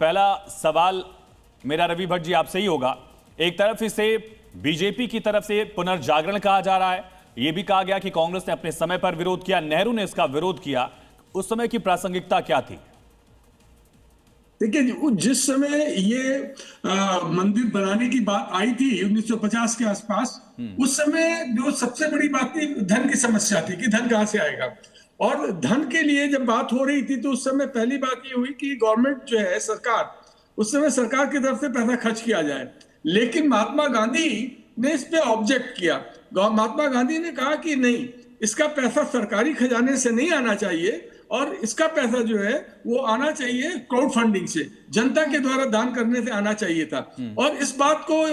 पहला सवाल मेरा रवि भट्ट जी आपसे ही होगा। एक तरफ इसे बीजेपी की तरफ से पुनर्जागरण कहा जा रहा है, यह भी कहा गया कि कांग्रेस ने अपने समय पर विरोध किया, नेहरू ने इसका विरोध किया। उस समय की प्रासंगिकता क्या थी? देखिए, जिस समय ये मंदिर बनाने की बात आई थी 1950 के आसपास, उस समय जो सबसे बड़ी बात थी धन की समस्या थी कि धन कहां से आएगा। और धन के लिए जब बात हो रही थी तो उस समय पहली बात ये हुई कि गवर्नमेंट जो है सरकार, उस समय सरकार की तरफ से पैसा खर्च किया जाए। लेकिन महात्मा गांधी ने इस पे ऑब्जेक्ट किया। महात्मा गांधी ने कहा कि नहीं, इसका पैसा सरकारी खजाने से नहीं आना चाहिए और इसका पैसा जो है वो आना चाहिए क्राउड फंडिंग से, जनता के द्वारा दान करने से आना चाहिए था। और इस बात को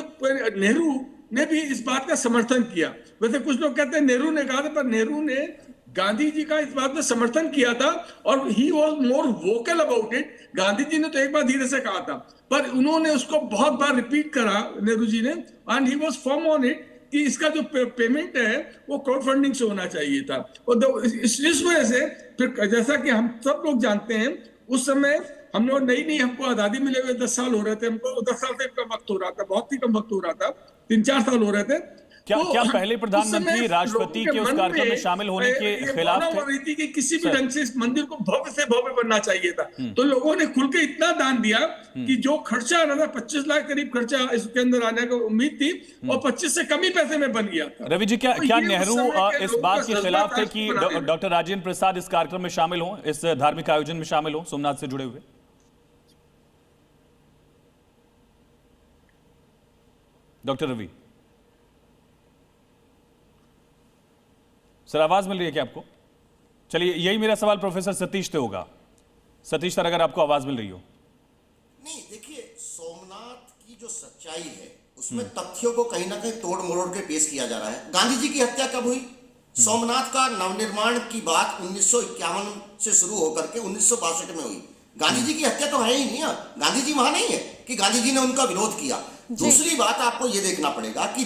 नेहरू ने भी इस बात का समर्थन किया। वैसे कुछ लोग कहते हैं नेहरू ने कहा था, पर नेहरू ने गांधी जी का इस बात में समर्थन किया था और he was more vocal about it. Gandhi ji ने तो एक बार धीरे से कहा था, पर उन्होंने उसको बहुत बार रिपीट करा नेहरू जी ने, and he was firm on it कि इसका जो पेमेंट है वो क्राउड फंडिंग से होना चाहिए था। और इस वजह से फिर जैसा कि हम सब लोग जानते हैं, उस समय हम लोग नई हमको आजादी मिले हुए 10 साल हो रहे थे, हमको 10 साल से कम वक्त हो रहा था, बहुत ही कम वक्त हो रहा था, 3-4 साल हो रहे थे। क्या पहले प्रधानमंत्री राष्ट्रपति के उस कार्यक्रम में शामिल होने के खिलाफ थे? कि किसी भी ढंग से इस मंदिर को भव्य से भव्य बनना चाहिए था। तो लोगों ने खुल के इतना दान दिया कि जो खर्चा आना था 25 लाख करीब खर्चा इसके अंदर आने की उम्मीद थी और 25 से कम ही पैसे में बन गया था। रवि जी, क्या नेहरू इस बात के खिलाफ थे कि डॉक्टर राजेंद्र प्रसाद इस कार्यक्रम में शामिल हों, इस धार्मिक आयोजन में शामिल हों, सोमनाथ से जुड़े हुए? डॉक्टर रवि सर, आवाज मिल रही है क्या आपको? चलिए, यही मेरा सवाल प्रोफेसर सतीश से होगा। सतीश सर, अगर आपको आवाज मिल रही हो। नहीं, देखिए, सोमनाथ की जो सच्चाई है उसमें तथ्यों को कहीं ना कहीं तोड़ मरोड़ के पेश किया जा रहा है। गांधी जी की हत्या कब हुई? सोमनाथ का नवनिर्माण की बात 1951 से शुरू होकर के 1962 में हुई। गांधी जी की हत्या तो है ही नहीं। गांधी जी वहां नहीं है कि गांधी जी ने उनका विरोध किया। दूसरी बात आपको यह देखना पड़ेगा कि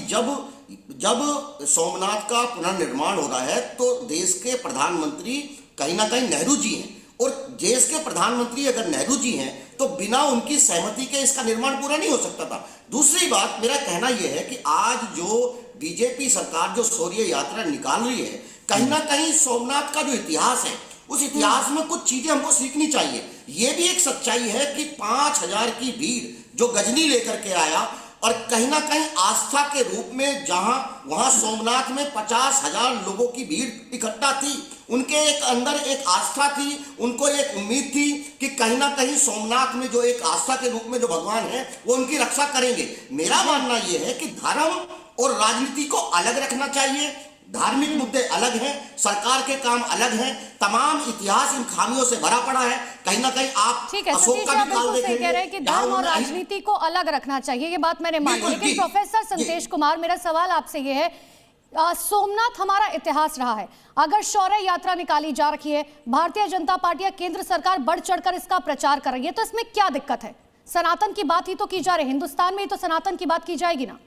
जब सोमनाथ का पुनर्निर्माण हो रहा है तो देश के प्रधानमंत्री कहीं ना कहीं नेहरू जी हैं, और देश के प्रधानमंत्री अगर नेहरू जी हैं तो बिना उनकी सहमति के इसका निर्माण पूरा नहीं हो सकता था। दूसरी बात, मेरा कहना यह है कि आज जो बीजेपी सरकार जो शौर्य यात्रा निकाल रही है, कहीं ना कहीं सोमनाथ का जो इतिहास है उस इतिहास में कुछ चीजें हमको सीखनी चाहिए। यह भी एक सच्चाई है कि 5000 की भीड़ जो गजनी लेकर के आया और कहीं ना कहीं आस्था के रूप में वहां सोमनाथ में 50,000 लोगों की भीड़ इकट्ठा थी, उनके एक अंदर एक आस्था थी, उनको एक उम्मीद थी कि कहीं ना कहीं सोमनाथ में जो एक आस्था के रूप में जो भगवान है वो उनकी रक्षा करेंगे। मेरा मानना यह है कि धर्म और राजनीति को अलग रखना चाहिए। धार्मिक मुद्दे अलग हैं, सरकार के काम अलग हैं, तमाम इतिहास इन खामियों से भरा पड़ा है। कहीं ना कहीं आप अशोक का भी काल देखेंगे, कह रहे हैं कि धर्म और राजनीति को अलग रखना चाहिए, ये बात मैंने मानी। लेकिन प्रोफेसर संदेश कुमार, मेरा सवाल आपसे ये है, सोमनाथ हमारा इतिहास रहा है, अगर शौर्य यात्रा निकाली जा रही है, भारतीय जनता पार्टी या केंद्र सरकार बढ़ चढ़कर इसका प्रचार कर रही है, तो इसमें क्या दिक्कत है? सनातन की बात ही तो की जा रही है, हिंदुस्तान में ही तो सनातन की बात की जाएगी ना।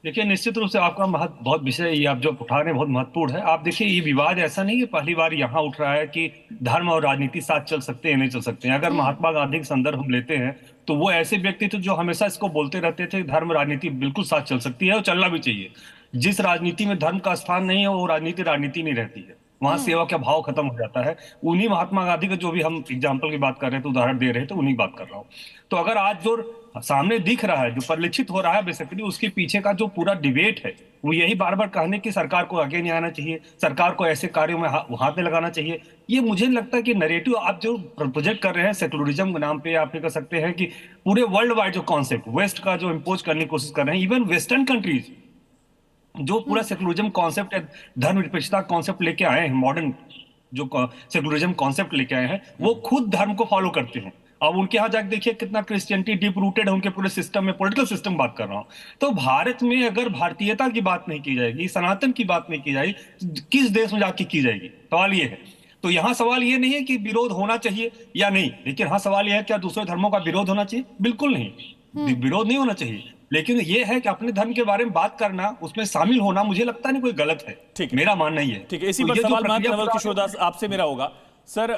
देखिए, निश्चित रूप से आपका बहुत विषय ये आप जो उठा रहे हैं बहुत महत्वपूर्ण है। आप देखिए, ये विवाद ऐसा नहीं है पहली बार यहाँ उठ रहा है कि धर्म और राजनीति साथ चल सकते हैं नहीं चल सकते हैं। अगर महात्मा गांधी का संदर्भ हम लेते हैं तो वो ऐसे व्यक्ति थे जो हमेशा इसको बोलते रहते थे, धर्म राजनीति बिल्कुल साथ चल सकती है और चलना भी चाहिए। जिस राजनीति में धर्म का स्थान नहीं है वो राजनीति नहीं रहती है, वहां सेवा का भाव खत्म हो जाता है। उन्हीं महात्मा गांधी का जो भी हम एग्जाम्पल की बात कर रहे थे, उदाहरण दे रहे थे, उन्हीं बात कर रहा हूँ। तो अगर आज जो सामने दिख रहा है, जो परिलक्षित हो रहा है बेसिकली, उसके पीछे का जो पूरा डिबेट है वो यही बार बार कहने की सरकार को आगे नहीं आना चाहिए, सरकार को ऐसे कार्यों में हाथ में लगाना चाहिए। ये मुझे लगता है कि नैरेटिव आप जो प्रोजेक्ट कर रहे हैं सेकुलरिज्म के नाम पे, आप ये कह सकते हैं कि पूरे वर्ल्ड वाइड जो कॉन्सेप्ट वेस्ट का जो इम्पोज करने की कोशिश कर रहे हैं, इवन वेस्टर्न कंट्रीज जो पूरा सेकुलरिज्म कॉन्सेप्ट है, धर्मनिरपेक्षता कॉन्सेप्ट लेके आए हैं, मॉडर्न जो सेकुलरिज्म कॉन्सेप्ट लेके आए हैं, वो खुद धर्म को फॉलो करते हैं। अब उनके यहाँ जाकर देखिए कितना क्रिश्चियनिटी डीप रूटेड है उनके पूरे सिस्टम में, पॉलिटिकल सिस्टम बात कर रहा हूं। तो भारत में अगर भारतीयता की बात नहीं की जाएगी, सनातन की बात नहीं की जाएगी, किस देश में जाके की जाएगी? सवाल ये है। तो यहाँ सवाल ये नहीं है कि विरोध होना चाहिए या नहीं, लेकिन हाँ सवाल यह है क्या दूसरे धर्मों का विरोध होना चाहिए? बिल्कुल नहीं, विरोध नहीं होना चाहिए। लेकिन ये है कि अपने धर्म के बारे में बात करना, उसमें शामिल होना, मुझे लगता नहीं कोई गलत है। ठीक, मेरा मानना ही है। ठीक है, इसी पर सवाल नवल किशोर दास आपसे मेरा होगा। सर,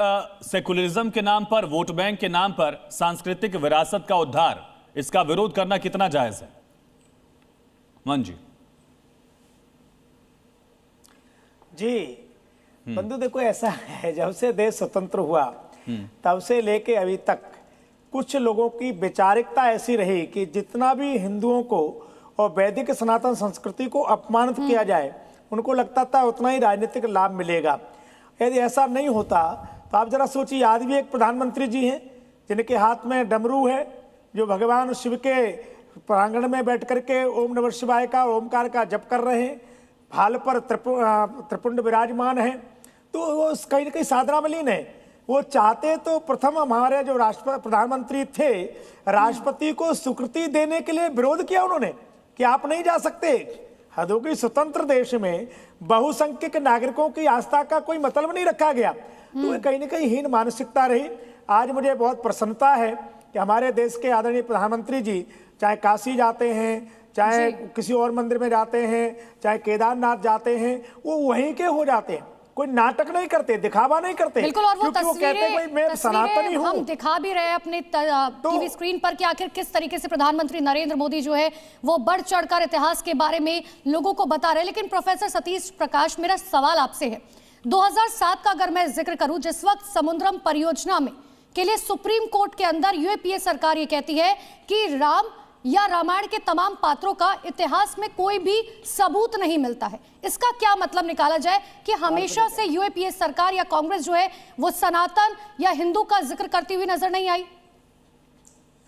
सेकुलरिज्म के नाम पर, वोट बैंक के नाम पर सांस्कृतिक विरासत का उद्धार, इसका विरोध करना कितना जायज है? मन जी। जी बंधु, देखो ऐसा है, जब से देश स्वतंत्र हुआ तब से लेके अभी तक कुछ लोगों की वैचारिकता ऐसी रही कि जितना भी हिंदुओं को और वैदिक सनातन संस्कृति को अपमानित किया जाए, उनको लगता था उतना ही राजनीतिक लाभ मिलेगा। यदि ऐसा नहीं होता तो आप जरा सोचिए, आज भी एक प्रधानमंत्री जी हैं जिनके हाथ में डमरू है, जो भगवान शिव के प्रांगण में बैठ करके ओम नमः शिवाय का, ओमकार का जप कर रहे हैं, भाल पर त्रिपुंड विराजमान है, तो वो कहीं ना कहीं साधना मलिन है। वो चाहते तो प्रथम हमारे जो प्रधानमंत्री थे, राष्ट्रपति को स्वीकृति देने के लिए विरोध किया उन्होंने कि आप नहीं जा सकते। हदों की स्वतंत्र देश में बहुसंख्यक नागरिकों की आस्था का कोई मतलब नहीं रखा गया, तो कहीं ना कहीं हीन मानसिकता रही। आज मुझे बहुत प्रसन्नता है कि हमारे देश के आदरणीय प्रधानमंत्री जी चाहे काशी जाते हैं, चाहे किसी और मंदिर में जाते हैं, चाहे केदारनाथ जाते हैं, वो वहीं के हो जाते हैं, कोई नाटक नहीं करते, दिखावा नहीं करते। बिल्कुल, और वो तस्वीरें मैं सनातनी हूं। हम दिखा भी रहे हैं अपने टीवी स्क्रीन पर कि आखिर किस तरीके से प्रधानमंत्री नरेंद्र मोदी जो है वो बढ़ चढ़कर इतिहास के बारे में लोगों को बता रहे हैं। लेकिन प्रोफेसर सतीश प्रकाश, मेरा सवाल आपसे है, 2007 का अगर मैं जिक्र करूं, जिस वक्त समुद्रम परियोजना में के लिए सुप्रीम कोर्ट के अंदर यूएपीए सरकार ये कहती है कि राम या रामायण के तमाम पात्रों का इतिहास में कोई भी सबूत नहीं मिलता है, इसका क्या मतलब निकाला जाए कि हमेशा से यूएपीए सरकार या कांग्रेस जो है वो सनातन या हिंदू का जिक्र करती हुई नजर नहीं आई?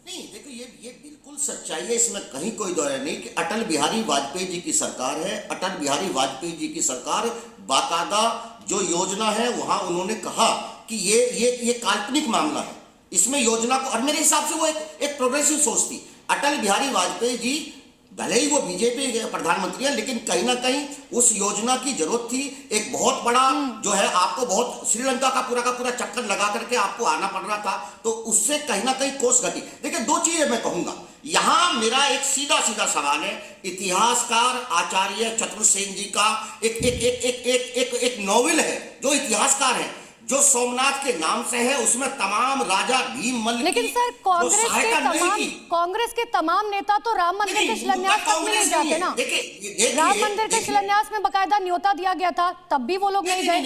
नहीं, देखो ये बिल्कुल सच्चाई है, इसमें कहीं कोई दौर नहीं कि अटल बिहारी वाजपेयी जी की सरकार है। अटल बिहारी वाजपेयी जी की सरकार बाकायदा जो योजना है वहां उन्होंने कहा कि ये काल्पनिक मामला है, इसमें योजना को, और मेरे हिसाब से वो एक प्रोग्रेसिव सोच थी। अटल बिहारी वाजपेयी जी भले ही वो बीजेपी के प्रधानमंत्री है, लेकिन कहीं ना कहीं उस योजना की जरूरत थी। एक बहुत बड़ा जो है, आपको बहुत श्रीलंका का पूरा चक्कर लगा करके आपको आना पड़ रहा था, तो उससे कहीं ना कहीं कोस घटी। देखिए, दो चीजें मैं कहूंगा यहां, मेरा एक सीधा सवाल है। इतिहासकार आचार्य चतुर्सेन जी का एक नॉवेल है, जो इतिहासकार है, जो सोमनाथ के नाम से है, उसमें तमाम राजा भीममल, लेकिन सर कांग्रेस के तमाम नेता तो राम मंदिर के शिलान्यास तक में नहीं जाते ना। राम मंदिर के शिलान्यास में बकायदा न्योता दिया गया था, तब भी वो लोग नहीं गए।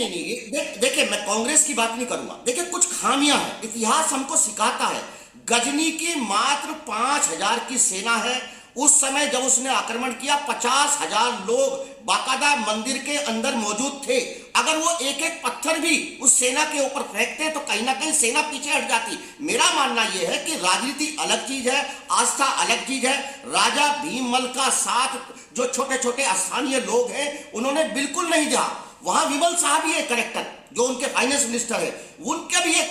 देखिए, मैं कांग्रेस की बात नहीं करूंगा। देखिए, कुछ खामियां हैं, इतिहास हमको सिखाता है। गजनी की मात्र 5000 की सेना है। उस समय जब उसने आक्रमण किया, 50,000 लोग बाकायदा मंदिर के अंदर मौजूद थे। अगर वो एक पत्थर भी उस सेना के ऊपर फेंकते तो कहीं ना कहीं सेना पीछे हट जाती। मेरा मानना यह है कि राजनीति अलग चीज है, आस्था अलग चीज है। राजा भीममल का साथ जो छोटे छोटे स्थानीय लोग हैं, उन्होंने बिल्कुल नहीं दिया। वहां विमल साहब ही एक करेक्टर, जो उनके फाइनेंस मिनिस्टर है, उनके भी एक